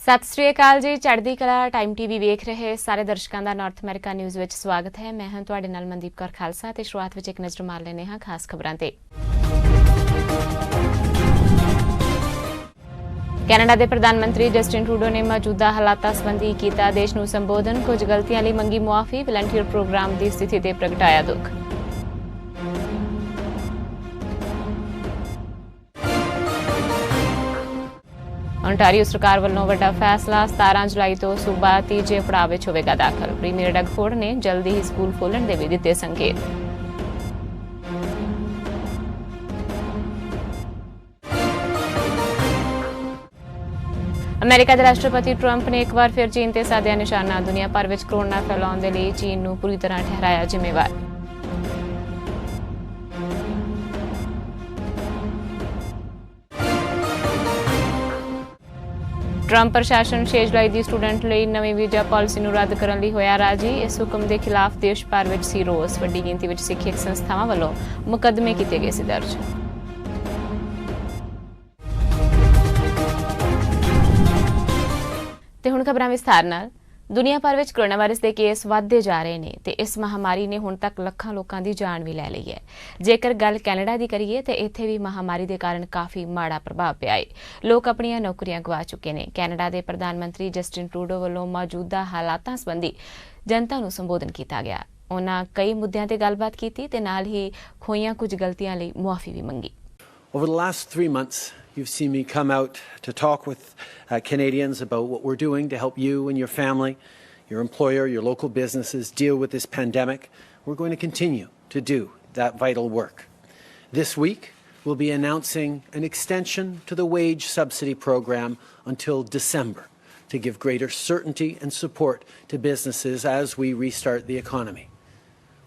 सत श्री अकाल जी। Chardikla time TV वेख रहे सारे दर्शकों का नॉर्थ अमेरिका न्यूज़ विच स्वागत है। मैं हूं तुहाडे नाल मनदीप कौर खालसा ते शुरुआत विच एक नज़र मार लेने हां खास खबरां ते। कैनेडा के प्रधानमंत्री जस्टिन ट्रूडो ने मौजूदा हालात संबंधी किया देश नूं संबोधन। कुछ गलतियां लई मंगी मुआफी। वलंटियर प्रोग्राम की स्थिति ते प्रगटाया दुख। ओंटारियो सरकार वालों वड्डा फैसला। 17 जुलाई तो सूबा तीजे पड़ाव विच होवेगा दाखिल। प्रीमियर डग फोर्ड ने जल्दी ही स्कूल खोलण दे भी दित्ते संकेत। अमेरिका के राष्ट्रपति ट्रंप ने एक बार फिर चीन ते साधिया निशाना। दुनिया भर में कोरोना फैलाउण दे लई चीन नूं पूरी तरह ठहराया जिम्मेवार। ट्रंप प्रशासन 6 जुलाई की स्टूडेंट लई नवीं वीजा पॉलिसी नूं रद्द करन लई होया राजी। इस हुक्म के खिलाफ देश भर में सी रोस। वड्डी गिनती में सिक्खियक संस्थावां वालों मुकदमे किए गए सी दर्ज। ते हुण खबरां विस्तार नाल। दुनिया भर में कोरोना वायरस के केस वधदे जा रहे हैं ते इस महामारी ने हुण तक लाखां लोगों की जान भी लै ली है। जेकर गल कैनेडा की करिए तो इत्थे भी महामारी के कारण काफ़ी माड़ा प्रभाव पिया है। लोग अपनियां नौकरियां गवा चुके हैं। कैनेडा के प्रधानमंत्री जस्टिन ट्रूडो वालों मौजूदा हालातां संबंधी जनता नूं संबोधन किया गया। उन्हां कई मुद्दिआं ते गलबात कीती ते नाल ही खोईयां कुछ गलतियां लई मुआफ़ी भी मंगी। Over the last 3 months, you've seen me come out to talk with Canadians about what we're doing to help you and your family, your employer, your local businesses deal with this pandemic. We're going to continue to do that vital work. This week, we'll be announcing an extension to the wage subsidy program until December to give greater certainty and support to businesses as we restart the economy.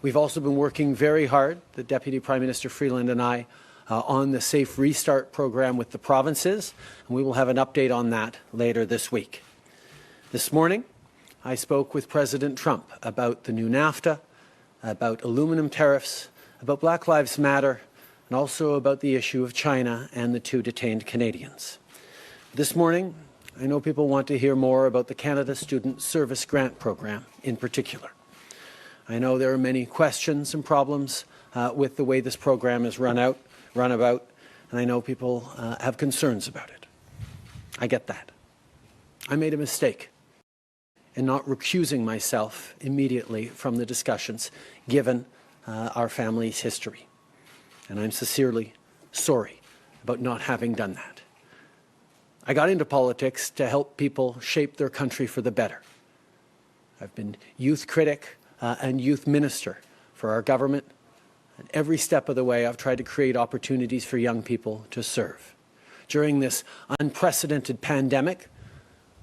We've also been working very hard, the Deputy Prime Minister Freeland and I, on the Safe Restart program with the provinces, and we will have an update on that later this week. This morning, I spoke with President Trump about the new NAFTA, about aluminum tariffs, about Black Lives Matter, and also about the issue of China and the 2 detained Canadians. This morning, I know people want to hear more about the Canada Student Service Grant Program in particular. I know there are many questions and problems with the way this program is run about, and I know people have concerns about it. I get that. I made a mistake in not recusing myself immediately from the discussions given our family's history, and I'm sincerely sorry about not having done that. I got into politics to help people shape their country for the better. I've been youth critic and youth minister for our government. And every step of the way, I've tried to create opportunities for young people to serve. During this unprecedented pandemic,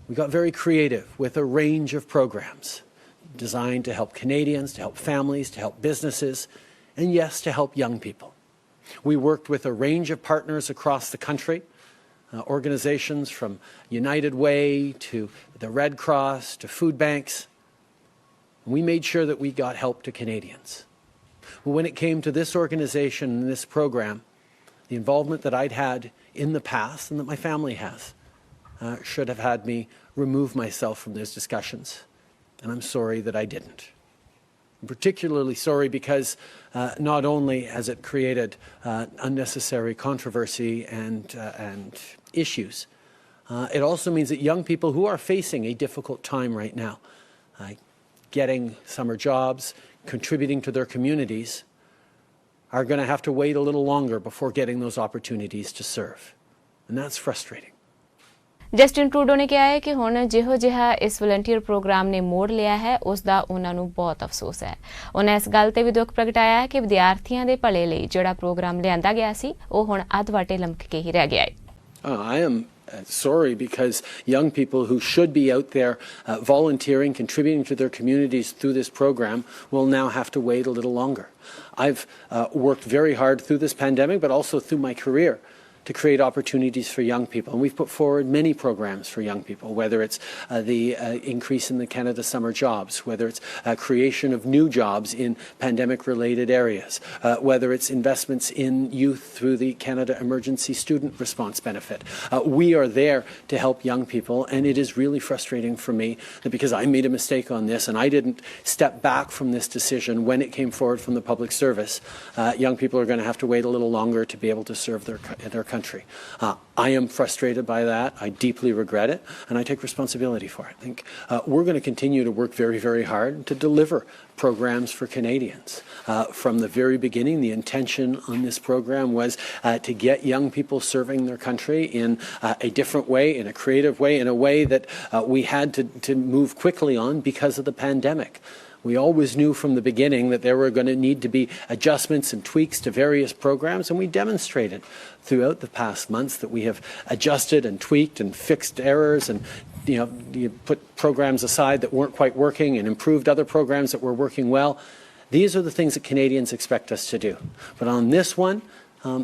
we got very creative with a range of programs designed to help Canadians, to help families, to help businesses, and yes, to help young people. We worked with a range of partners across the country, organizations from United Way to the Red Cross to food banks. We made sure that we got help to Canadians. Well, when it came to this organization and this program, the involvement that I'd had in the past and that my family has should have had me remove myself from those discussions. And I'm sorry that I didn't. I'm particularly sorry because not only has it created unnecessary controversy and issues, it also means that young people who are facing a difficult time right now, getting summer jobs, contributing to their communities, are going to have to wait a little longer before getting those opportunities to serve. And that's frustrating. Justin Trudeau ने कहा है कि हुण जिहो जिहा इस volunteer programme ने मोड़ लिया है उसका उन्हां नूं बहुत अफसोस है। उन्हें इस गल ते भी दुख प्रगटाया है कि विद्यार्थियों के भले लई जिहड़ा प्रोग्राम लिआंदा गया सी ओह हुण अध वाटे लमक के ही रह गया है। I am sorry because young people who should be out there volunteering, contributing to their communities through this program will now have to wait a little longer. I've worked very hard through this pandemic, but also through my career to create opportunities for young people. And we've put forward many programs for young people, whether it's the increase in the Canada Summer Jobs, whether it's creation of new jobs in pandemic-related areas, whether it's investments in youth through the Canada Emergency Student Response Benefit. We are there to help young people, and it is really frustrating for me that because I made a mistake on this and I didn't step back from this decision when it came forward from the public service, young people are going to have to wait a little longer to be able to serve their country. I am frustrated by that. I deeply regret it, and I take responsibility for it. I think we're going to continue to work very, very hard to deliver programs for Canadians. From the very beginning, the intention on this program was to get young people serving their country in a different way, in a creative way, in a way that we had to move quickly on because of the pandemic. We always knew from the beginning that there were going to need to be adjustments and tweaks to various programs, and we demonstrated throughout the past months that we have adjusted and tweaked and fixed errors and you put programs aside that weren't quite working and improved other programs that were working well. These are the things that Canadians expect us to do. But on this one,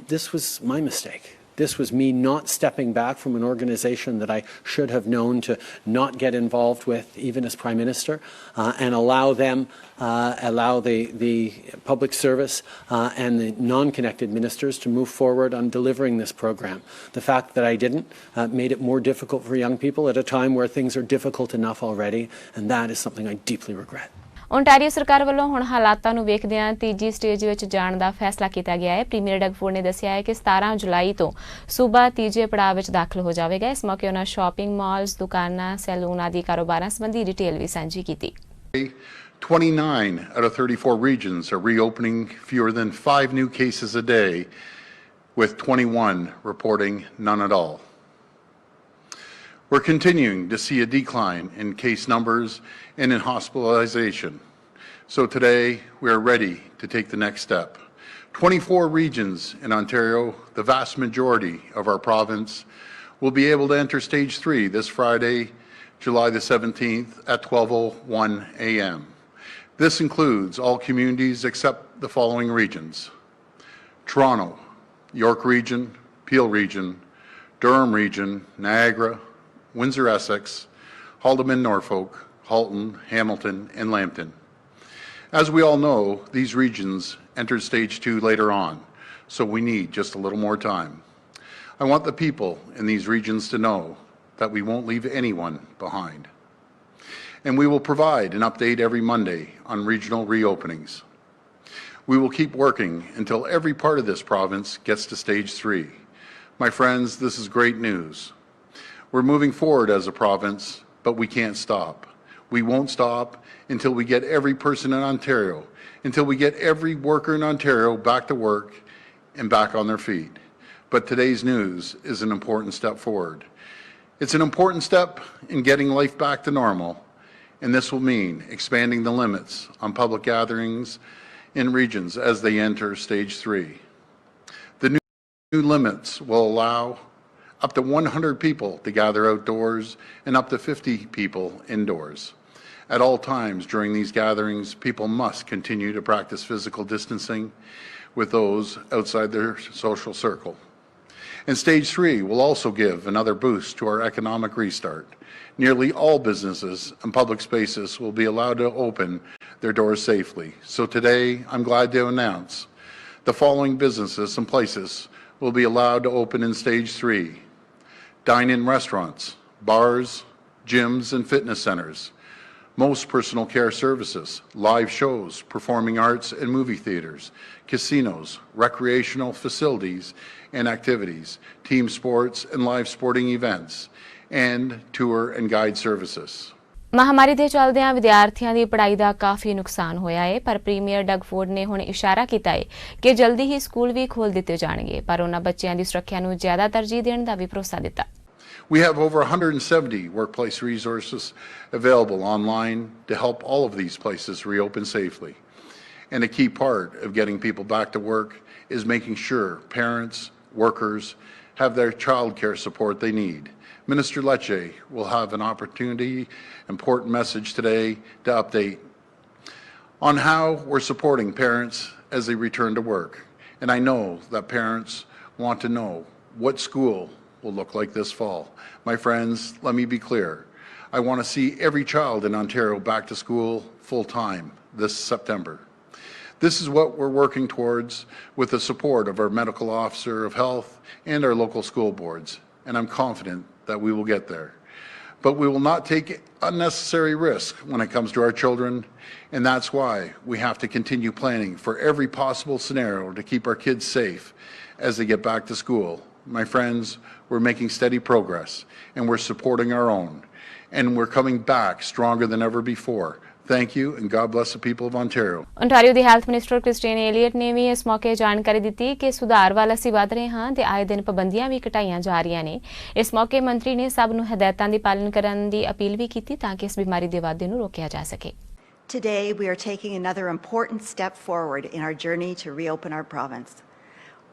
this was my mistake. This was me not stepping back from an organization that I should have known to not get involved with, even as Prime Minister, and allow the public service and the non-connected ministers to move forward on delivering this program. The fact that I didn't made it more difficult for young people at a time where things are difficult enough already, and that is something I deeply regret. Ontario ਸਰਕਾਰ ਵੱਲੋਂ ਹੁਣ ਹਾਲਾਤਾਂ ਨੂੰ ਵੇਖਦਿਆਂ ਤੀਜੀ stage ਵਿੱਚ ਜਾਣ ਦਾ ਫੈਸਲਾ ਕੀਤਾ ਗਿਆ ਹੈ। ਪ੍ਰੀਮੀਅਰ ਡਗਫੋਰਡ ਨੇ ਦੱਸਿਆ ਹੈ ਕਿ 17 ਜੁਲਾਈ ਤੋਂ ਸੂਬਾ ਤੀਜੇ ਪੜਾਅ ਵਿੱਚ ਦਾਖਲ ਹੋ ਜਾਵੇਗਾ। ਇਸ ਮੌਕੇ ਉਹਨਾਂ ਸ਼ਾਪਿੰਗ ਮਾਲਸ, ਦੁਕਾਨਾਂ, ਸੈਲੂਨ ਆਦਿ ਕਾਰੋਬਾਰਾਂ ਸੰਬੰਧੀ ਡਿਟੇਲ ਵੀ ਸਾਂਝੀ ਕੀਤੀ। 29 out of 34 regions are reopening fewer than 5 new cases a day, with 21 reporting none at all. We're continuing to see a decline in case numbers and in hospitalization. So today we are ready to take the next step. 24 regions in Ontario, the vast majority of our province, will be able to enter stage 3 this Friday, July the 17th at 12:01 a.m. This includes all communities except the following regions: Toronto, York Region, Peel Region, Durham Region, Niagara, Windsor Essex, Haldimand Norfolk, Halton, Hamilton, and Lambton. As we all know, these regions entered stage 2 later on, so we need just a little more time. I want the people in these regions to know that we won't leave anyone behind. And we will provide an update every Monday on regional reopenings. We will keep working until every part of this province gets to stage 3. My friends, this is great news. We're moving forward as a province, but we can't stop. We won't stop until we get every person in Ontario, until we get every worker in Ontario back to work and back on their feet. But today's news is an important step forward. It's an important step in getting life back to normal, and this will mean expanding the limits on public gatherings in regions as they enter stage 3. The new limits will allow up to 100 people to gather outdoors and up to 50 people indoors. At all times during these gatherings, people must continue to practice physical distancing with those outside their social circle. And stage 3 will also give another boost to our economic restart. Nearly all businesses and public spaces will be allowed to open their doors safely. So today, I'm glad to announce the following businesses and places will be allowed to open in stage 3. Dine-in restaurants, bars, gyms and fitness centers, most personal care services, live shows, performing arts and movie theaters, casinos, recreational facilities and activities, team sports and live sporting events, and tour and guide services. ਮਹਾਮਾਰੀ ਦੇ ਚੱਲਦਿਆਂ ਵਿਦਿਆਰਥੀਆਂ ਦੀ ਪੜ੍ਹਾਈ ਦਾ ਕਾਫੀ ਨੁਕਸਾਨ ਹੋਇਆ ਹੈ, ਪਰ premier ਡਗਫੋਰਡ ਨੇ ਹੁਣ ਇਸ਼ਾਰਾ ਕੀਤਾ ਹੈ ਕਿ ਜਲਦੀ ਹੀ ਸਕੂਲ ਵੀ ਖੋਲ੍ਹ ਦਿੱਤੇ ਜਾਣਗੇ, ਪਰ ਉਹਨਾਂ ਬੱਚਿਆਂ ਦੀ ਸੁਰੱਖਿਆ ਨੂੰ ਜ਼ਿਆਦਾ ਤਰਜੀਹ ਦੇਣ ਦਾ ਵੀ ਭਰੋਸਾ ਦਿੱਤਾ। We have over 170 workplace resources available online to help all of these places reopen safely. And a key part of getting people back to work is making sure parents, workers have their child care support they need. Minister Lecce will have an important message today to update on how we're supporting parents as they return to work. And I know that parents want to know what school will look like this fall. My friends, let me be clear. I want to see every child in Ontario back to school full-time this September. This is what we're working towards with the support of our medical officer of health and our local school boards, and I'm confident that we will get there. But we will not take unnecessary risk when it comes to our children, and that's why we have to continue planning for every possible scenario to keep our kids safe as they get back to school. My friends, we're making steady progress, and we're supporting our own, and we're coming back stronger than ever before. Thank you, and God bless the people of Ontario. Ontario ਦੇ health minister Christine ਏਲੀਅਟ ਨੇ ਵੀ ਇਸ ਮੌਕੇ ਜਾਣਕਾਰੀ ਦਿੱਤੀ ਕਿ ਸੁਧਾਰ ਵੱਲ ਅਸੀਂ ਵਧ ਰਹੇ ਹਾਂ ਤੇ ਆਏ ਦਿਨ ਪਾਬੰਦੀਆਂ ਵੀ ਘਟਾਈਆਂ ਜਾ ਰਹੀਆਂ ਨੇ। ਇਸ ਮੌਕੇ ਮੰਤਰੀ ਨੇ ਸਭ ਨੂੰ ਹਦਾਇਤਾਂ ਦੀ ਪਾਲਣ ਕਰਨ ਦੀ ਅਪੀਲ ਵੀ ਕੀਤੀ ਤਾਂ ਕਿ ਇਸ ਬਿਮਾਰੀ ਦੇ ਵਾਧੇ ਨੂੰ ਰੋਕਿਆ ਜਾ ਸਕੇ। Today we are taking another important step forward in our journey to reopen our province.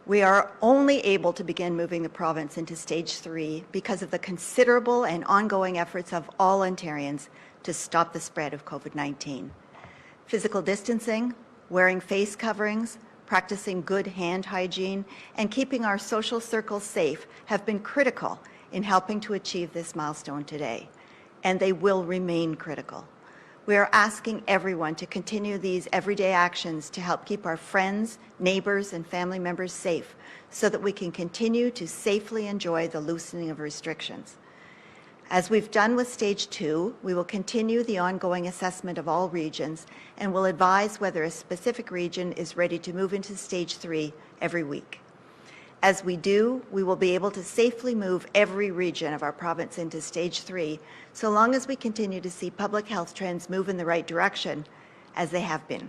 We are only able to begin moving the province into stage 3 because of the considerable and ongoing efforts of all Ontarians to stop the spread of COVID-19. Physical distancing, wearing face coverings, practicing good hand hygiene, and keeping our social circles safe have been critical in helping to achieve this milestone today, and they will remain critical. We are asking everyone to continue these everyday actions to help keep our friends, neighbors, and family members safe so that we can continue to safely enjoy the loosening of restrictions. As we've done with stage 2, we will continue the ongoing assessment of all regions and will advise whether a specific region is ready to move into stage 3 every week. As we do, we will be able to safely move every region of our province into stage 3 so long as we continue to see public health trends move in the right direction as they have been.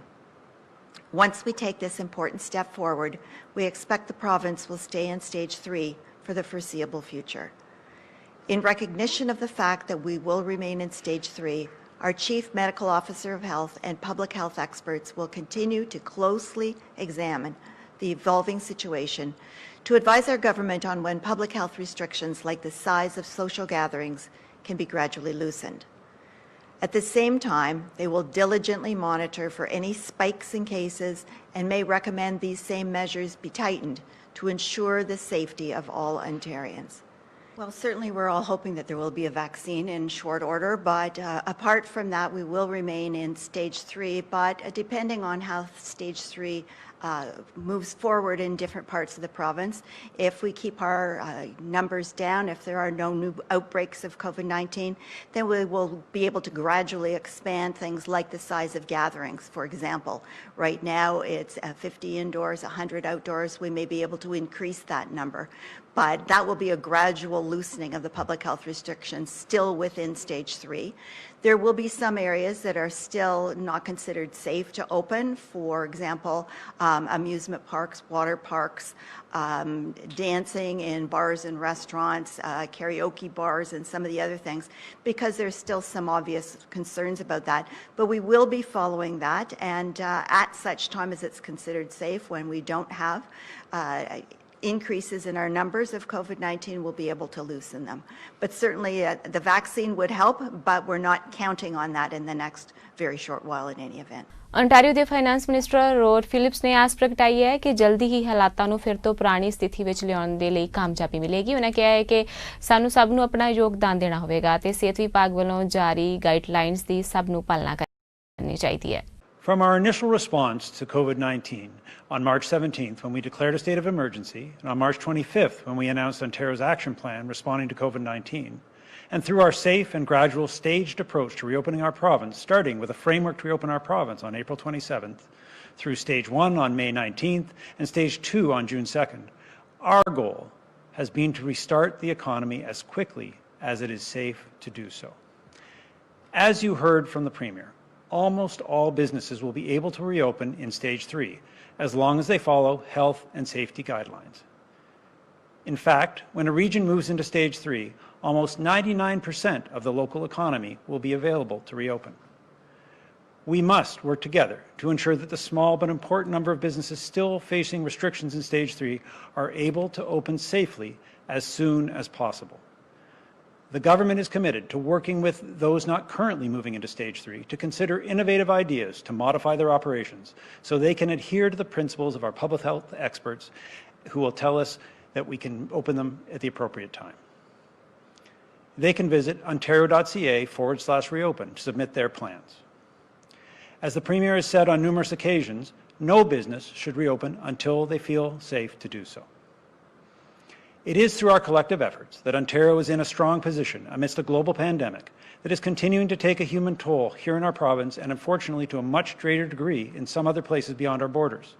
Once we take this important step forward, we expect the province will stay in stage 3 for the foreseeable future. In recognition of the fact that we will remain in stage 3, our Chief Medical Officer of Health and public health experts will continue to closely examine the evolving situation to advise our government on when public health restrictions like the size of social gatherings can be gradually loosened. At the same time, they will diligently monitor for any spikes in cases and may recommend these same measures be tightened to ensure the safety of all Ontarians. Well, certainly we're all hoping that there will be a vaccine in short order, but apart from that, we will remain in stage 3, but depending on how stage 3 moves forward in different parts of the province, if we keep our numbers down, if there are no new outbreaks of COVID-19, then we will be able to gradually expand things like the size of gatherings. For example, right now it's 50 indoors, 100 outdoors. We may be able to increase that number, but that will be a gradual loosening of the public health restrictions still within stage 3. There will be some areas that are still not considered safe to open. For example, amusement parks, water parks, dancing in bars and restaurants, karaoke bars, and some of the other things, because there's still some obvious concerns about that. But we will be following that, and at such time as it's considered safe, when we don't have increases in our numbers of COVID-19, we'll be able to loosen them. But certainly the vaccine would help, but we're not counting on that in the next very short while in any event. Ontario ਦੇ finance minister road Philips ਨੇ ਆਸ ਪ੍ਰਗਟਾਈ ਹੈ ਕਿ ਜਲਦੀ ਹੀ ਹਾਲਾਤਾਂ ਨੂੰ ਫਿਰ ਤੋਂ ਪੁਰਾਣੀ ਸਥਿਤੀ ਵਿੱਚ ਲਿਆਉਣ ਦੇ ਲਈ ਕਾਮਯਾਬੀ ਮਿਲੇਗੀ। ਉਹਨਾਂ ਕਿਹਾ ਹੈ ਕਿ ਸਾਨੂੰ ਸਭ ਨੂੰ ਆਪਣਾ ਯੋਗਦਾਨ ਦੇਣਾ ਹੋਵੇਗਾ ਤੇ ਸਿਹਤ ਵਿਭਾਗ ਵੱਲੋਂ ਜਾਰੀ ਗਾਈਡਲਾਈਨਸ ਦੀ ਸਭ ਨੂੰ ਪਾਲਣਾ ਕਰਨੀ ਚਾਹੀਦੀ ਹੈ। From our initial response to COVID-19 on March 17th, when we declared a state of emergency, and on March 25th, when we announced Ontario's action plan responding to COVID-19, and through our safe and gradual staged approach to reopening our province, starting with a framework to reopen our province on April 27th, through stage 1 on May 19th, and stage 2 on June 2nd, our goal has been to restart the economy as quickly as it is safe to do so. As you heard from the Premier, almost all businesses will be able to reopen in stage 3, as long as they follow health and safety guidelines. In fact, when a region moves into stage 3, almost 99% of the local economy will be available to reopen. We must work together to ensure that the small but important number of businesses still facing restrictions in stage 3 are able to open safely as soon as possible. The government is committed to working with those not currently moving into stage 3 to consider innovative ideas to modify their operations so they can adhere to the principles of our public health experts who will tell us that we can open them at the appropriate time. They can visit ontario.ca/reopen to submit their plans. As the Premier has said on numerous occasions, no business should reopen until they feel safe to do so. It is through our collective efforts that Ontario is in a strong position amidst a global pandemic that is continuing to take a human toll here in our province and unfortunately to a much greater degree in some other places beyond our borders.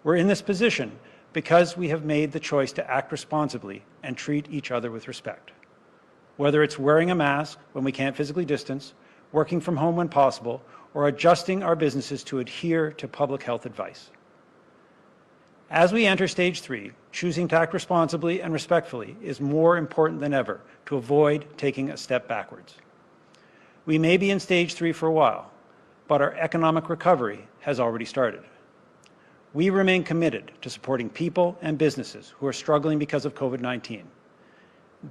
We're in this position because we have made the choice to act responsibly and treat each other with respect. Whether it's wearing a mask when we can't physically distance, working from home when possible, or adjusting our businesses to adhere to public health advice. As we enter stage 3, choosing to act responsibly and respectfully is more important than ever to avoid taking a step backwards. We may be in stage 3 for a while, but our economic recovery has already started. We remain committed to supporting people and businesses who are struggling because of COVID-19.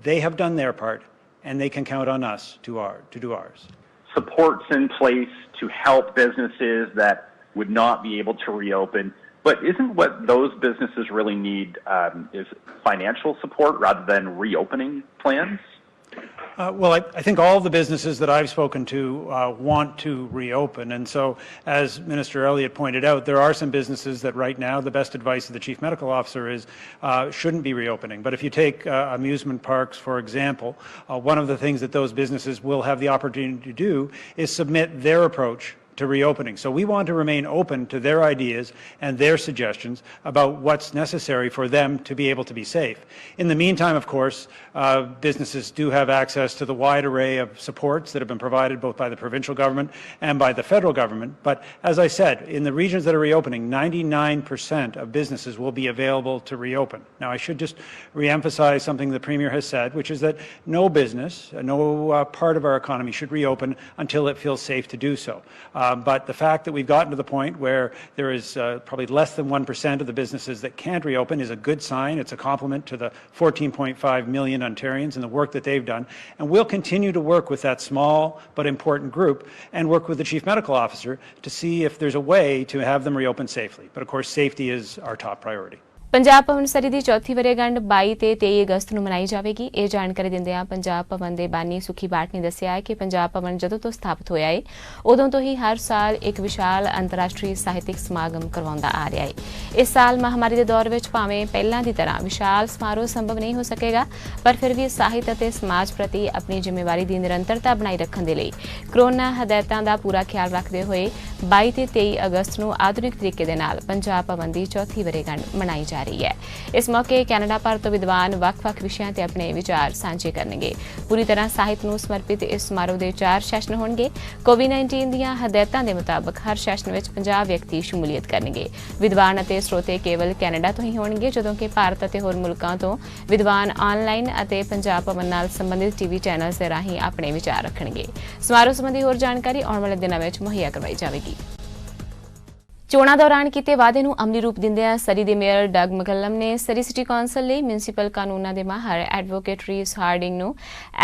They have done their part, and they can count on us to do ours. Supports in place to help businesses that would not be able to reopen. But isn't what those businesses really need is financial support rather than reopening plans? Well, I think all of the businesses that I've spoken to want to reopen. And so, as Minister Elliott pointed out, there are some businesses that right now the best advice of the Chief Medical Officer is shouldn't be reopening. But if you take amusement parks, for example, one of the things that those businesses will have the opportunity to do is submit their approach to reopening. So we want to remain open to their ideas and their suggestions about what's necessary for them to be able to be safe. In the meantime, of course, businesses do have access to the wide array of supports that have been provided both by the provincial government and by the federal government. But as I said, in the regions that are reopening, 99% of businesses will be available to reopen. Now, I should just reemphasize something the Premier has said, which is that no business, no part of our economy should reopen until it feels safe to do so. But the fact that we've gotten to the point where there is probably less than 1% of the businesses that can't reopen is a good sign. It's a compliment to the 14.5 million Ontarians and the work that they've done. And we'll continue to work with that small but important group and work with the Chief Medical Officer to see if there's a way to have them reopen safely. But of course, safety is our top priority. Punjab ਭਵਨ ਸਰੀ ਦੀ ਚੌਥੀ ਵਰ੍ਹੇਗੰਢ 22 ਤੇ 23 ਅਗਸਤ ਨੂੰ ਮਨਾਈ ਜਾਵੇਗੀ। ਇਹ ਜਾਣਕਾਰੀ ਦਿੰਦਿਆਂ ਪੰਜਾਬ ਭਵਨ ਦੇ ਬਾਨੀ ਸੁਖੀ ਬਾਟ ਨੇ ਦੱਸਿਆ ਹੈ ਕਿ ਪੰਜਾਬ ਭਵਨ ਜਦੋਂ ਤੋਂ ਸਥਾਪਿਤ ਹੋਇਆ ਹੈ ਉਦੋਂ ਤੋਂ ਹੀ ਹਰ ਸਾਲ ਇੱਕ ਵਿਸ਼ਾਲ ਅੰਤਰਰਾਸ਼ਟਰੀ ਸਾਹਿਤਿਕ ਸਮਾਗਮ ਕਰਵਾਉਂਦਾ ਆ ਰਿਹਾ ਹੈ। ਇਸ ਸਾਲ ਮਹਾਮਾਰੀ ਦੇ ਦੌਰ ਵਿੱਚ ਭਾਵੇਂ ਪਹਿਲਾਂ ਦੀ ਤਰ੍ਹਾਂ ਵਿਸ਼ਾਲ ਸਮਾਰੋਹ ਸੰਭਵ ਨਹੀਂ ਹੋ ਸਕੇਗਾ, ਪਰ ਫਿਰ ਵੀ ਸਾਹਿਤ ਅਤੇ ਸਮਾਜ ਪ੍ਰਤੀ ਆਪਣੀ ਜ਼ਿੰਮੇਵਾਰੀ ਦੀ ਨਿਰੰਤਰਤਾ ਬਣਾਈ ਰੱਖਣ ਦੇ ਲਈ ਕਰੋਨਾ ਹਦਾਇਤਾਂ ਦਾ ਪੂਰਾ ਖਿਆਲ ਰੱਖਦੇ ਹੋਏ 22 ਤੇ 23 ਅਗਸਤ ਨੂੰ ਆਧੁਨਿਕ ਤਰੀਕੇ ਦੇ ਨਾਲ ਪੰਜਾਬ ਭਵਨ ਦੀ ਚੌਥੀ ਵਰ੍ਹੇਗੰਢ ਮਨਾਈ ਜਾ ਰਹੀ ਹੈ। ਇਸ ਮੌਕੇ ਕੈਨੇਡਾ ਭਰ ਤੋਂ ਵਿਦਵਾਨ ਵੱਖ-ਵੱਖ ਵਿਸ਼ਿਆਂ ਤੇ ਆਪਣੇ ਵਿਚਾਰ ਸਾਂਝੇ ਕਰਨਗੇ। ਪੂਰੀ ਤਰ੍ਹਾਂ ਸਾਹਿਤ ਨੂੰ ਸਮਰਪਿਤ ਇਸ ਸਮਾਰੋਹ ਦੇ 4 ਸੈਸ਼ਨ ਹੋਣਗੇ। ਕੋਵਿਡ-19 ਦੀਆਂ ਹਦਾਇਤਾਂ ਦੇ ਮੁਤਾਬਕ ਹਰ ਸੈਸ਼ਨ ਵਿੱਚ 50 ਵਿਅਕਤੀ ਸ਼ਮੂਲੀਅਤ ਕਰਨਗੇ। ਵਿਦਵਾਨ ਅਤੇ ਸਰੋਤੇ ਕੇਵਲ ਕੈਨੇਡਾ ਤੋਂ ਹੀ ਹੋਣਗੇ, ਜਦੋਂ ਕਿ ਭਾਰਤ ਅਤੇ ਹੋਰ ਮੁਲਕਾਂ ਤੋਂ ਵਿਦਵਾਨ ਆਨਲਾਈਨ ਅਤੇ ਪੰਜਾਬ ਭਵਨ ਨਾਲ ਸੰਬੰਧਿਤ ਟੀਵੀ ਚੈਨਲਸ ਦੇ ਰਾਹੀਂ ਆਪਣੇ ਵਿਚਾਰ ਰੱਖਣਗੇ। ਸਮਾਰੋਹ ਸੰਬੰਧੀ ਹੋਰ ਜਾਣਕਾਰੀ ਆਉਣ ਵਾਲੇ ਦਿਨਾਂ ਵਿੱਚ ਮੁਹੱਈਆ ਕਰਵਾਈ ਜਾਵੇਗੀ। ਚੋਣਾਂ ਦੌਰਾਨ ਕੀਤੇ ਵਾਅਦੇ ਨੂੰ ਅਮਲੀ ਰੂਪ ਦਿੰਦਿਆਂ ਸਰੀ ਦੇ ਮੇਅਰ ਡਗ ਮਕੱਲਮ ਨੇ ਸਰੀ ਸਿਟੀ ਕੌਂਸਲ ਲਈ ਮਿਊਨਿਸਪਲ ਕਾਨੂੰਨਾਂ ਦੇ ਮਾਹਰ ਐਡਵੋਕੇਟ ਰੀਸ ਹਾਰਡਿੰਗ ਨੂੰ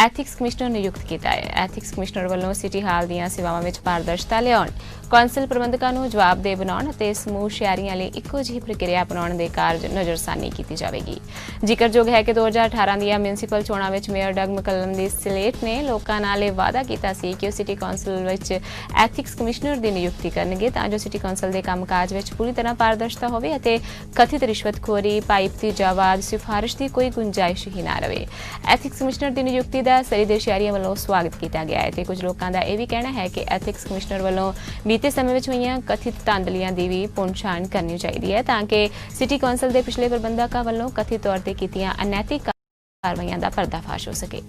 ਐਥਿਕਸ ਕਮਿਸ਼ਨਰ ਨਿਯੁਕਤ ਕੀਤਾ ਹੈ। ਐਥਿਕਸ ਕਮਿਸ਼ਨਰ ਵੱਲੋਂ ਸਿਟੀ ਹਾਲ ਦੀਆਂ ਸੇਵਾਵਾਂ ਵਿੱਚ ਪਾਰਦਰਸ਼ਤਾ ਲਿਆਉਣ, ਕੌਂਸਲ ਪ੍ਰਬੰਧਕਾਂ ਨੂੰ ਜਵਾਬਦੇਹ ਬਣਾਉਣ ਅਤੇ ਸਮੂਹ ਸ਼ਹਿਰੀਆਂ ਲਈ ਇੱਕੋ ਜਿਹੀ ਪ੍ਰਕਿਰਿਆ ਅਪਣਾਉਣ ਦੇ ਕਾਰਜ ਨਜ਼ਰਸਾਨੀ ਕੀਤੀ ਜਾਵੇਗੀ। ਜ਼ਿਕਰਯੋਗ ਹੈ ਕਿ 2018 ਦੀਆਂ ਮਿਊਨਿਸਪਲ ਚੋਣਾਂ ਵਿੱਚ ਮੇਅਰ ਡਗ ਮਕੱਲਮ ਦੀ ਸਲੇਟ ਨੇ ਲੋਕਾਂ ਨਾਲ ਇਹ ਵਾਅਦਾ ਕੀਤਾ ਸੀ ਕਿ ਉਹ ਸਿਟੀ ਕੌਂਸਲ ਵਿੱਚ ਐਥਿਕਸ ਕਮਿਸ਼ਨਰ ਦੀ ਨਿਯੁਕਤੀ ਕਰਨਗੇ ਤਾਂ ਜੋ ਸਿਟੀ ਕੌਂਸਲ ਦੇ ਕੰਮਕਾਜ ਵਿੱਚ ਪੂਰੀ ਤਰ੍ਹਾਂ ਪਾਰਦਰਸ਼ਤਾ ਹੋਵੇ ਅਤੇ ਕਥਿਤ ਰਿਸ਼ਵਤਖੋਰੀ, ਪਾਈਪਤੀਜਾਵਾਦ, ਸਿਫਾਰਿਸ਼ ਦੀ ਕੋਈ ਗੁੰਜਾਇਸ਼ ਹੀ ਨਾ ਰਹੇ। ਐਥਿਕਸ ਕਮਿਸ਼ਨਰ ਦੀ ਨਿਯੁਕਤੀ ਦਾ ਸਰੀ ਦੇ ਸ਼ਹਿਰੀਆਂ ਵੱਲੋਂ ਸਵਾਗਤ ਕੀਤਾ ਗਿਆ ਹੈ ਤੇ ਕੁਝ ਲੋਕਾਂ ਦਾ ਇਹ ਵੀ ਕਹਿਣਾ ਹੈ ਕਿ ਐਥਿਕਸ ਕਮਿਸ਼ਨਰ ਵੱਲੋਂ ਬੀਤੇ ਸਮੇਂ ਵਿੱਚ ਹੋਈਆਂ ਕਥਿਤ ਧਾਂਦਲੀਆਂ ਦੀ ਵੀ ਪੁਣਛਾਣ ਕਰਨੀ ਚਾਹੀਦੀ ਹੈ ਤਾਂ ਕਿ ਸਿਟੀ ਕੌਂਸਲ ਦੇ ਪਿਛਲੇ ਪ੍ਰਬੰਧਕਾਂ ਵੱਲੋਂ ਕਥਿਤ ਤੌਰ ਤੇ ਕੀਤੀਆਂ ਅਨੈਤਿਕ ਕਾਰਵਾਈਆਂ ਦਾ ਪਰਦਾਫਾਸ਼ ਹੋ ਸਕੇ।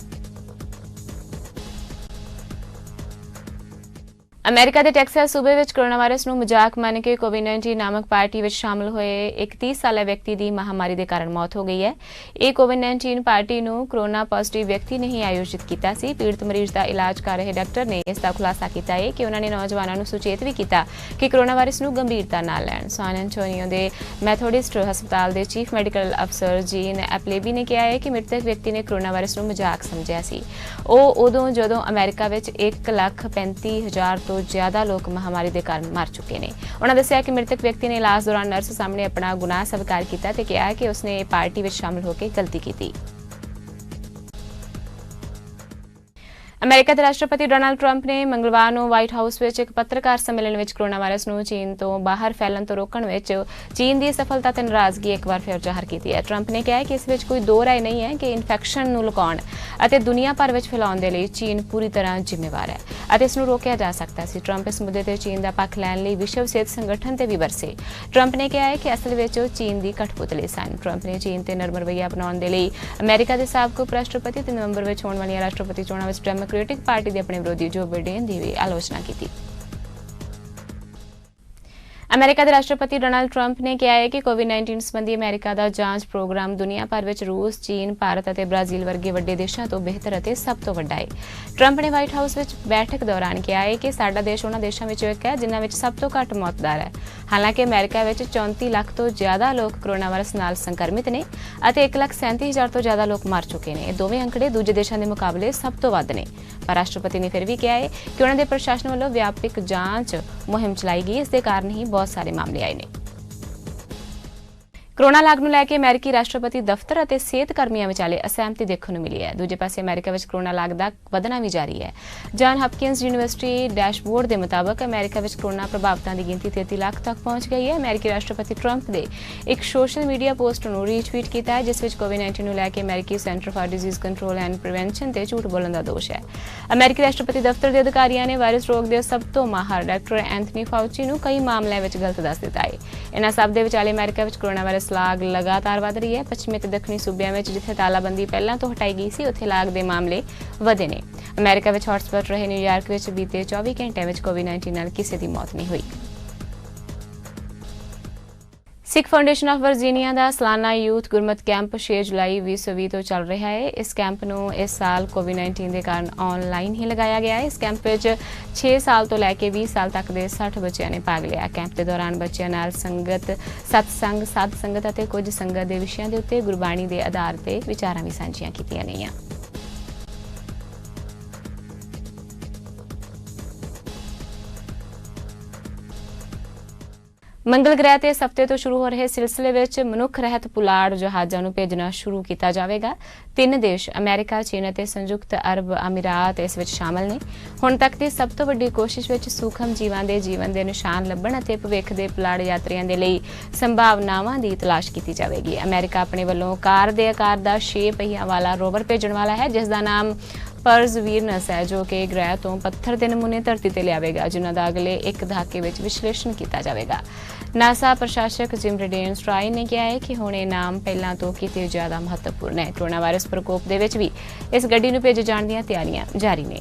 ਅਮਰੀਕਾ ਦੇ ਟੈਕਸਾਸ ਸੂਬੇ ਵਿੱਚ ਕੋਰੋਨਾ ਵਾਇਰਸ ਨੂੰ ਮਜ਼ਾਕ ਮੰਨ ਕੇ ਕੋਵਿਡ-19 ਨਾਮਕ ਪਾਰਟੀ ਵਿੱਚ ਸ਼ਾਮਲ ਹੋਏ ਇੱਕ 30 ਸਾਲਾ ਵਿਅਕਤੀ ਦੀ ਮਹਾਮਾਰੀ ਦੇ ਕਾਰਨ ਮੌਤ ਹੋ ਗਈ ਹੈ। ਇਹ ਕੋਵਿਡ-19 ਪਾਰਟੀ ਨੂੰ ਕੋਰੋਨਾ ਪੋਜ਼ਿਟਿਵ ਵਿਅਕਤੀ ਨੇ ਹੀ ਆਯੋਜਿਤ ਕੀਤਾ ਸੀ। ਪੀੜਤ ਮਰੀਜ਼ ਦਾ ਇਲਾਜ ਕਰ ਰਹੇ ਡਾਕਟਰ ਨੇ ਇਸ ਦਾ ਖੁਲਾਸਾ ਕੀਤਾ ਹੈ ਕਿ ਉਹਨਾਂ ਨੇ ਨੌਜਵਾਨਾਂ ਨੂੰ ਸੁਚੇਤ ਵੀ ਕੀਤਾ ਕਿ ਕੋਰੋਨਾ ਵਾਇਰਸ ਨੂੰ ਗੰਭੀਰਤਾ ਨਾਲ ਲੈਣ। ਸੈਨ ਐਂਟੋਨੀਓ ਦੇ ਮੈਥੋਡਿਸਟ ਹਸਪਤਾਲ ਦੇ ਚੀਫ ਮੈਡੀਕਲ ਅਫਸਰ ਜੀਨ ਐਪਲੇਬੀ ਨੇ ਕਿਹਾ ਹੈ ਕਿ ਮ੍ਰਿਤਕ ਵਿਅਕਤੀ ਨੇ ਕੋਰੋਨਾ ਵਾਇਰਸ ਨੂੰ ਮਜ਼ਾਕ ਸਮਝਿਆ ਸੀ। ਉਹ ਉਦੋਂ ਜਦੋਂ ਅਮਰੀਕਾ ਵਿੱਚ 1,35,000 ਤੋਂ ਤੋਂ ਜ਼ਿਆਦਾ ਲੋਕ ਮਹਾਮਾਰੀ ਦੇ ਕਾਰਨ ਮਰ ਚੁੱਕੇ ਨੇ। ਉਹਨਾਂ ਦੱਸਿਆ ਕਿ ਮ੍ਰਿਤਕ ਵਿਅਕਤੀ ਨੇ ਇਲਾਜ ਦੌਰਾਨ ਨਰਸ ਸਾਹਮਣੇ ਆਪਣਾ ਗੁਨਾਹ ਸਵੀਕਾਰ ਕੀਤਾ ਤੇ ਕਿਹਾ ਕਿ ਉਸਨੇ ਪਾਰਟੀ ਵਿੱਚ ਸ਼ਾਮਲ ਹੋ ਕੇ ਗਲਤੀ ਕੀਤੀ। ਅਮਰੀਕਾ ਦੇ ਰਾਸ਼ਟਰਪਤੀ ਡੋਨਾਲਡ ਟਰੰਪ ਨੇ ਮੰਗਲਵਾਰ ਨੂੰ ਵਾਈਟ ਹਾਊਸ ਵਿੱਚ ਇੱਕ ਪੱਤਰਕਾਰ ਸੰਮੇਲਨ ਵਿੱਚ ਕੋਰੋਨਾ ਵਾਇਰਸ ਨੂੰ ਚੀਨ ਤੋਂ ਬਾਹਰ ਫੈਲਣ ਤੋਂ ਰੋਕਣ ਵਿੱਚ ਚੀਨ ਦੀ ਸਫਲਤਾ ਤੇ ਨਾਰਾਜ਼ਗੀ ਇੱਕ ਵਾਰ ਫਿਰ ਜ਼ਾਹਰ ਕੀਤੀ ਹੈ। ਟਰੰਪ ਨੇ ਕਿਹਾ ਕਿ ਇਸ ਵਿੱਚ ਕੋਈ ਦੋ ਰਾਏ ਨਹੀਂ ਹੈ ਕਿ ਇਨਫੈਕਸ਼ਨ ਨੂੰ ਲੁਕਾਉਣ ਅਤੇ ਦੁਨੀਆ ਭਰ ਵਿੱਚ ਫੈਲਾਉਣ ਦੇ ਲਈ ਚੀਨ ਪੂਰੀ ਤਰ੍ਹਾਂ ਜ਼ਿੰਮੇਵਾਰ ਹੈ ਅਤੇ ਇਸ ਨੂੰ ਰੋਕਿਆ ਜਾ ਸਕਦਾ ਸੀ। ਟਰੰਪ ਇਸ ਮੁੱਦੇ ਤੇ ਚੀਨ ਦਾ ਪੱਖ ਲੈਣ ਲਈ ਵਿਸ਼ਵ ਸਿਹਤ ਸੰਗਠਨ ਤੇ ਵੀ ਵਰਸੇ। ਟਰੰਪ ਨੇ ਕਿਹਾ ਹੈ ਕਿ ਅਸਲ ਵਿੱਚ ਉਹ ਚੀਨ ਦੀ ਕਠਪੁਤਲੀ ਸਨ। ਟਰੰਪ ਨੇ ਚੀਨ ਤੇ ਨਰਮ ਰਵੱਈਆ ਅਪਣਾਉਣ ਦੇ ਲਈ ਅਮਰੀਕਾ ਦੇ ਸਾਬਕਾ ਉਪ ਰਾਸ਼ਟਰਪਤੀ ਤੇ ਨਵੰਬਰ ਵਿੱਚ ਹੋਣ ਵਾਲੀਆਂ ਰਾਸ਼ਟਰਪਤੀ ਚੋਣਾਂ ਵਿੱਚ ਡੈਮੋਕ੍ਰੈਟਿਕ ਪਾਰਟੀ ਦੇ ਆਪਣੇ ਵਿਰੋਧੀ ਜੋ ਬਾਈਡਨ ਦੀ ਵੀ ਆਲੋਚਨਾ ਕੀਤੀ। ਅਮਰੀਕਾ ਦੇ ਰਾਸ਼ਟਰਪਤੀ ਡੋਨਾਲਡ ਟਰੰਪ ਨੇ ਕਿਹਾ ਹੈ ਕਿ ਕੋਵਿਡ-19 ਸੰਬੰਧੀ ਅਮਰੀਕਾ ਦਾ ਜਾਂਚ ਪ੍ਰੋਗਰਾਮ ਦੁਨੀਆ ਭਰ ਵਿੱਚ ਰੂਸ, ਚੀਨ, ਭਾਰਤ ਅਤੇ ਬ੍ਰਾਜ਼ੀਲ ਵਰਗੇ ਵੱਡੇ ਦੇਸ਼ਾਂ ਤੋਂ ਬਿਹਤਰ ਅਤੇ ਸਭ ਤੋਂ ਵੱਡਾ ਹੈ। ਟਰੰਪ ਨੇ ਵਾਈਟ ਹਾਊਸ ਵਿੱਚ ਬੈਠਕ ਦੌਰਾਨ ਕਿਹਾ ਹੈ ਕਿ ਸਾਡਾ ਦੇਸ਼ ਉਹਨਾਂ ਦੇਸ਼ਾਂ ਵਿੱਚੋਂ ਇੱਕ ਹੈ ਜਿਨ੍ਹਾਂ ਵਿੱਚ ਸਭ ਤੋਂ ਘੱਟ ਮੌਤ ਦਰ ਹੈ। ਹਾਲਾਂਕਿ ਅਮਰੀਕਾ ਵਿੱਚ 34 ਲੱਖ ਤੋਂ ਜ਼ਿਆਦਾ ਲੋਕ ਕੋਰੋਨਾ ਵਾਇਰਸ ਨਾਲ ਸੰਕਰਮਿਤ ਨੇ ਅਤੇ 1,37,000 ਤੋਂ ਜ਼ਿਆਦਾ ਲੋਕ ਮਰ ਚੁੱਕੇ ਨੇ। ਇਹ ਦੋਵੇਂ ਅੰਕੜੇ ਦੂਜੇ ਦੇਸ਼ਾਂ ਦੇ ਮੁਕਾਬਲੇ ਸਭ ਤੋਂ ਵੱਧ ਨੇ। ਪਰ ਰਾਸ਼ਟਰਪਤੀ ਨੇ ਫਿਰ ਵੀ ਕਿਹਾ ਹੈ ਕਿ ਉਹਨਾਂ ਦੇ ਪ੍ਰਸ਼ਾਸਨ ਵੱਲੋਂ ਵਿਆਪਕ ਜਾਂਚ ਮੁਹਿੰਮ ਚਲਾਈ ਗਈ। ਇਸ ਦੇ ਕਾਰਨ ਹੀ ਬਹੁਤ ਸਾਰੇ ਮਾਮਲੇ ਆਏ ਨੇ। ਕੋਰੋਨਾ ਲਾਗ ਨੂੰ ਲੈ ਕੇ ਅਮਰੀਕੀ ਰਾਸ਼ਟਰਪਤੀ ਦਫ਼ਤਰ ਅਤੇ ਸਿਹਤ ਕਰਮੀਆਂ ਵਿਚਾਲੇ ਅਸਹਿਮਤੀ ਦੇਖਣ ਨੂੰ ਮਿਲੀ ਹੈ। ਦੂਜੇ ਪਾਸੇ ਅਮਰੀਕਾ ਵਿੱਚ ਕੋਰੋਨਾ ਲਾਗ ਦਾ ਵਧਣਾ ਵੀ ਜਾਰੀ ਹੈ। ਜਾਨ ਹਪਕਿੰਸ ਯੂਨੀਵਰਸਿਟੀ ਡੈਸ਼ਬੋਰਡ ਦੇ ਮੁਤਾਬਕ ਅਮਰੀਕਾ ਵਿੱਚ ਕੋਰੋਨਾ ਪ੍ਰਭਾਵਿਤਾਂ ਦੀ ਗਿਣਤੀ 33 ਲੱਖ ਤੱਕ ਪਹੁੰਚ ਗਈ ਹੈ। ਅਮਰੀਕੀ ਰਾਸ਼ਟਰਪਤੀ ਟਰੰਪ ਦੇ ਇੱਕ ਸੋਸ਼ਲ ਮੀਡੀਆ ਪੋਸਟ ਨੂੰ ਰੀਟਵੀਟ ਕੀਤਾ ਹੈ ਜਿਸ ਵਿੱਚ ਕੋਵਿਡ-19 ਨੂੰ ਲੈ ਕੇ ਅਮਰੀਕੀ Centre for Disease Control and Prevention ਤੇ ਝੂਠ ਬੋਲਣ ਦਾ ਦੋਸ਼ ਹੈ। ਅਮਰੀਕੀ ਰਾਸ਼ਟਰਪਤੀ ਦਫ਼ਤਰ ਦੇ ਅਧਿਕਾਰੀਆਂ ਨੇ ਵਾਇਰਸ ਰੋਗ ਦੇ ਸਭ ਤੋਂ ਮਾਹਰ ਡਾਕਟਰ ਐਂਥਨੀ ਫਾਊਚੀ ਨੂੰ ਕਈ ਮਾਮਲਿਆਂ ਵਿੱਚ ਗਲਤ ਦੱਸ ਦਿੱਤਾ ਹੈ। ਇਹਨਾਂ ਸਭ ਦੇ ਵਿਚਾਲੇ ਅਮਰੀਕਾ ਵਿੱਚ ਕੋਰੋਨਾ ਵਾਇਰਸ ਲਾਗ ਲਗਾਤਾਰ ਵਧ ਰਹੀ ਹੈ। ਪੱਛਮੀ ਤੇ ਦੱਖਣੀ ਸੂਬਿਆਂ ਵਿੱਚ ਜਿੱਥੇ ਤਾਲਾਬੰਦੀ ਪਹਿਲਾਂ ਤੋਂ ਹਟਾਈ ਗਈ ਸੀ ਉੱਥੇ ਲਾਗ ਦੇ ਮਾਮਲੇ ਵਧੇ ਨੇ। ਅਮਰੀਕਾ ਵਿੱਚ ਹੌਟਸਪੌਟ ਰਹੇ ਨਿਊਯਾਰਕ ਵਿੱਚ ਬੀਤੇ 24 ਘੰਟਿਆਂ ਵਿੱਚ ਕੋਵਿਡ-19 ਨਾਲ ਕਿਸੇ ਦੀ ਮੌਤ ਨਹੀਂ ਹੋਈ। ਸਿੱਖ ਫਾਊਂਡੇਸ਼ਨ ਆਫ ਵਰਜੀਨੀਆ ਦਾ ਸਾਲਾਨਾ ਯੂਥ ਗੁਰਮਤ ਕੈਂਪ 6 ਜੁਲਾਈ 2020 ਤੋਂ ਚੱਲ ਰਿਹਾ ਹੈ। ਇਸ ਕੈਂਪ ਨੂੰ ਇਸ ਸਾਲ ਕੋਵਿਡ-19 ਦੇ ਕਾਰਨ ਆਨਲਾਈਨ ਹੀ ਲਗਾਇਆ ਗਿਆ ਹੈ। ਇਸ ਕੈਂਪ ਵਿੱਚ 6 ਸਾਲ ਤੋਂ ਲੈ ਕੇ 20 ਸਾਲ ਤੱਕ ਦੇ 60 ਬੱਚਿਆਂ ਨੇ ਭਾਗ ਲਿਆ। ਕੈਂਪ ਦੇ ਦੌਰਾਨ ਬੱਚਿਆਂ ਨਾਲ ਸੰਗਤ, ਸਤਸੰਗ, ਸਾਧ ਸੰਗਤ ਅਤੇ ਕੁਝ ਸੰਗਤ ਦੇ ਵਿਸ਼ਿਆਂ ਦੇ ਉੱਤੇ ਗੁਰਬਾਣੀ ਦੇ ਆਧਾਰ ਤੇ ਵਿਚਾਰਾਂ ਵੀ ਸਾਂਝੀਆਂ ਕੀਤੀਆਂ ਗਈਆਂ। ਮੰਗਲ ਗ੍ਰਹਿ ਤੇ ਇਸ ਹਫ਼ਤੇ ਤੋਂ ਸ਼ੁਰੂ ਹੋ ਰਹੇ ਸਿਲਸਿਲੇ ਵਿੱਚ ਮਨੁੱਖ ਰਹਿਤ ਪੁਲਾੜ ਜਹਾਜ਼ਾਂ ਨੂੰ ਭੇਜਣਾ ਸ਼ੁਰੂ ਕੀਤਾ ਜਾਵੇਗਾ। 3 ਦੇਸ਼ ਅਮਰੀਕਾ, ਚੀਨ ਅਤੇ ਸੰਯੁਕਤ ਅਰਬ ਅਮੀਰਾਤ ਇਸ ਵਿੱਚ ਸ਼ਾਮਲ ਨੇ। ਹੁਣ ਤੱਕ ਦੀ ਸਭ ਤੋਂ ਵੱਡੀ ਕੋਸ਼ਿਸ਼ ਵਿੱਚ ਸੂਖਮ ਜੀਵਾਂ ਦੇ ਜੀਵਨ ਦੇ ਨਿਸ਼ਾਨ ਲੱਭਣ ਅਤੇ ਭਵਿੱਖ ਦੇ ਪੁਲਾੜ ਯਾਤਰੀਆਂ ਦੇ ਲਈ ਸੰਭਾਵਨਾਵਾਂ ਦੀ ਤਲਾਸ਼ ਕੀਤੀ ਜਾਵੇਗੀ। ਅਮਰੀਕਾ ਆਪਣੇ ਵੱਲੋਂ ਕਾਰ ਦੇ ਆਕਾਰ ਦਾ 6 ਪਹੀਆਂ ਵਾਲਾ ਰੋਵਰ ਭੇਜਣ ਵਾਲਾ ਹੈ ਜਿਸ ਦਾ ਨਾਮ ਪਰਜ਼ਵੀਰਨਸ ਹੈ ਜੋ ਕਿ ਗ੍ਰਹਿ ਤੋਂ ਪੱਥਰ ਦੇ ਨਮੂਨੇ ਧਰਤੀ ਤੇ ਲਿਆਵੇਗਾ ਜਿਨ੍ਹਾਂ ਦਾ ਅਗਲੇ ਇੱਕ ਦਹਾਕੇ ਵਿੱਚ ਵਿਸ਼ਲੇਸ਼ਣ ਕੀਤਾ ਜਾਵੇਗਾ। ਨਾਸਾ ਪ੍ਰਸ਼ਾਸਕ ਜਿਮ ਰੇਡੇਨਸਟਰਾਈ ਨੇ ਕਿਹਾ ਹੈ ਕਿ ਹੁਣ ਇਹ ਨਾਮ ਪਹਿਲਾਂ ਤੋਂ ਕਿਤੇ ਜ਼ਿਆਦਾ ਮਹੱਤਵਪੂਰਨ ਹੈ। ਕੋਰੋਨਾ ਵਾਇਰਸ ਪ੍ਰਕੋਪ ਦੇ ਵਿੱਚ ਵੀ ਇਸ ਗੱਡੀ ਨੂੰ ਭੇਜੇ ਜਾਣ ਦੀਆਂ ਤਿਆਰੀਆਂ ਜਾਰੀ ਨੇ।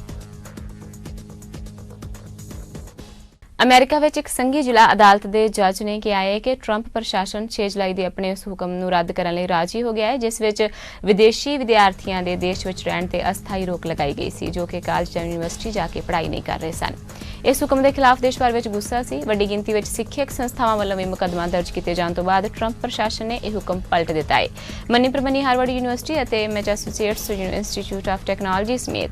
ਅਮਰੀਕਾ ਵਿੱਚ ਇੱਕ ਸੰਘੀ ਜ਼ਿਲ੍ਹਾ ਅਦਾਲਤ ਦੇ ਜੱਜ ਨੇ ਕਿਹਾ ਹੈ ਕਿ ਟਰੰਪ ਪ੍ਰਸ਼ਾਸਨ 6 ਜੁਲਾਈ ਦੇ ਆਪਣੇ ਉਸ ਹੁਕਮ ਨੂੰ ਰੱਦ ਕਰਨ ਲਈ ਰਾਜੀ ਹੋ ਗਿਆ ਹੈ ਜਿਸ ਵਿੱਚ ਵਿਦੇਸ਼ੀ ਵਿਦਿਆਰਥੀਆਂ ਦੇ ਦੇਸ਼ ਵਿੱਚ ਰਹਿਣ ਤੇ ਅਸਥਾਈ ਰੋਕ ਲਗਾਈ ਗਈ ਸੀ ਜੋ ਕਿ ਕਾਲਜ ਜਾਂ ਯੂਨੀਵਰਸਿਟੀ ਜਾ ਕੇ ਪੜ੍ਹਾਈ ਨਹੀਂ ਕਰ ਰਹੇ ਸਨ। ਇਸ ਹੁਕਮ ਦੇ ਖਿਲਾਫ ਦੇਸ਼ ਭਰ ਵਿੱਚ ਗੁੱਸਾ ਸੀ। ਵੱਡੀ ਗਿਣਤੀ ਵਿੱਚ ਸਿੱਖਿਅਕ ਸੰਸਥਾਵਾਂ ਵੱਲੋਂ ਵੀ ਮੁਕੱਦਮਾ ਦਰਜ ਕੀਤੇ ਜਾਣ ਤੋਂ ਬਾਅਦ ਟਰੰਪ ਪ੍ਰਸ਼ਾਸਨ ਨੇ ਇਹ ਹੁਕਮ ਪਲਟ ਦਿੱਤਾ ਹੈ। ਮੰਨੀ ਪ੍ਰਮੰਨੀ ਹਾਰਵਰਡ ਯੂਨੀਵਰਸਿਟੀ ਅਤੇ ਮੈਸਾਚੂਸੇਟਸ ਇੰਸਟੀਚਿਊਟ ਆਫ ਟੈਕਨੋਲੋਜੀ ਸਮੇਤ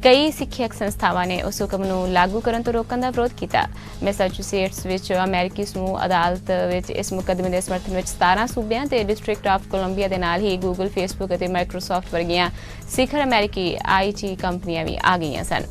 ਕਈ ਸਿੱਖਿਅਕ ਸੰਸਥਾਵਾਂ ਨੇ ਉਸ ਹੁਕਮ ਨੂੰ ਲਾਗੂ ਕਰਨ ਤੋਂ ਰੋਕਣ ਦਾ ਵਿਰੋਧ ਕੀਤਾ। ਮੈਸਾਚੂਸੇਟਸ ਵਿੱਚ ਅਮਰੀਕੀ ਸਮੂਹ ਅਦਾਲਤ ਵਿੱਚ ਇਸ ਮੁਕੱਦਮੇ ਦੇ ਸਮਰਥਨ ਵਿੱਚ 17 ਸੂਬਿਆਂ ਤੇ ਡਿਸਟ੍ਰਿਕਟ ਆਫ ਕੋਲੰਬੀਆ ਦੇ ਨਾਲ ਹੀ ਗੂਗਲ, ਫੇਸਬੁੱਕ ਅਤੇ ਮਾਈਕਰੋਸਾਫਟ ਵਰਗੀਆਂ ਸਿਖਰ ਅਮਰੀਕੀ IT ਕੰਪਨੀਆਂ ਵੀ ਆ ਗਈਆਂ ਸਨ।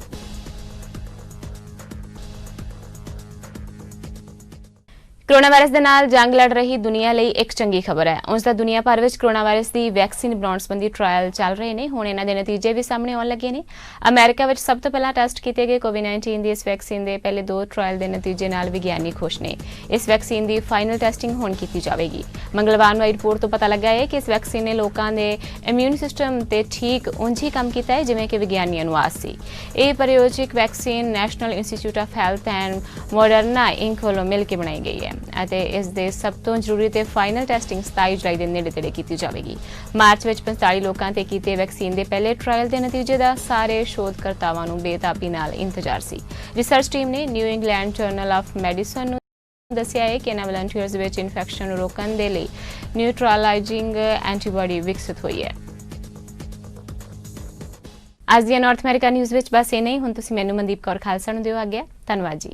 ਕੋਰੋਨਾ ਵਾਇਰਸ ਦੇ ਨਾਲ ਜੰਗ ਲੜ ਰਹੀ ਦੁਨੀਆ ਲਈ ਇੱਕ ਚੰਗੀ ਖਬਰ ਹੈ। ਉਸ ਦਾ ਦੁਨੀਆ ਭਰ ਵਿੱਚ ਕੋਰੋਨਾ ਵਾਇਰਸ ਦੀ ਵੈਕਸੀਨ ਬਣਾਉਣ ਸੰਬੰਧੀ ਟ੍ਰਾਇਲ ਚੱਲ ਰਹੇ ਨੇ। ਹੁਣ ਇਹਨਾਂ ਦੇ ਨਤੀਜੇ ਵੀ ਸਾਹਮਣੇ ਆਉਣ ਲੱਗੇ ਨੇ। ਅਮਰੀਕਾ ਵਿੱਚ ਸਭ ਤੋਂ ਪਹਿਲਾਂ ਟੈਸਟ ਕੀਤੇ ਗਏ ਕੋਵਿਡ-19 ਦੀ ਇਸ ਵੈਕਸੀਨ ਦੇ ਪਹਿਲੇ 2 ਟ੍ਰਾਇਲ ਦੇ ਨਤੀਜੇ ਨਾਲ ਵਿਗਿਆਨੀ ਖੁਸ਼ ਨੇ। ਇਸ ਵੈਕਸੀਨ ਦੀ ਫਾਈਨਲ ਟੈਸਟਿੰਗ ਹੁਣ ਕੀਤੀ ਜਾਵੇਗੀ। ਮੰਗਲਵਾਰ ਨੂੰ ਆਈ ਰਿਪੋਰਟ ਤੋਂ ਪਤਾ ਲੱਗਾ ਹੈ ਕਿ ਇਸ ਵੈਕਸੀਨ ਨੇ ਲੋਕਾਂ ਦੇ ਇਮਿਊਨ ਸਿਸਟਮ ਤੇ ਠੀਕ ਉਂਝ ਹੀ ਕੰਮ ਕੀਤਾ ਹੈ ਜਿਵੇਂ ਕਿ ਵਿਗਿਆਨੀਆਂ ਨੂੰ ਆਸ ਸੀ। ਇਹ ਪ੍ਰਯੋਜਿਕ vaccine National Institute of Health and Moderna Inc ਵੱਲੋਂ ਮਿਲ ਕੇ ਬਣਾਈ ਗਈ ਹੈ ਅਤੇ ਇਸ ਦੇ ਸਭ ਤੋਂ ਜ਼ਰੂਰੀ ਤੇ ਫਾਈਨਲ ਟੈਸਟਿੰਗ 27 ਜੁਲਾਈ ਦੇ ਨੇੜੇ-ਤੇੜੇ ਕੀਤੀ ਜਾਵੇਗੀ। ਮਾਰਚ ਵਿੱਚ 45 ਲੋਕਾਂ ਤੇ ਕੀਤੇ ਵੈਕਸੀਨ ਦੇ ਪਹਿਲੇ ਟ੍ਰਾਇਲ ਦੇ ਨਤੀਜੇ ਦਾ ਸਾਰੇ ਸ਼ੋਧਕਰਤਾਵਾਂ ਨੂੰ ਬੇਤਾਬੀ ਨਾਲ ਇੰਤਜ਼ਾਰ ਸੀ। ਰਿਸਰਚ ਟੀਮ ਨੇ new England general of medicine ਨੂੰ ਦੱਸਿਆ ਹੈ ਕਿ ਇਹਨਾਂ ਵਲੰਟੀਅਰਸ ਵਿੱਚ ਇਨਫੈਕਸ਼ਨ ਨੂੰ ਰੋਕਣ ਦੇ ਲਈ ਨਿਊਟਰਲਾਈਜ਼ਿੰਗ ਐਂਟੀਬਾਡੀ ਵਿਕਸਿਤ ਹੋਈ ਹੈ। ਅੱਜ ਦੀਆਂ ਨਾਰਥ ਅਮਰੀਕਾ ਨਿਊਜ਼ ਵਿੱਚ ਬਸ ਇਹ ਨਹੀਂ। ਹੁਣ ਤੁਸੀਂ ਮੈਨੂੰ ਮਨਦੀਪ ਕੌਰ ਖਾਲਸਾ ਨੂੰ ਦਿਓ ਆਗਿਆ। ਧੰਨਵਾਦ ਜੀ।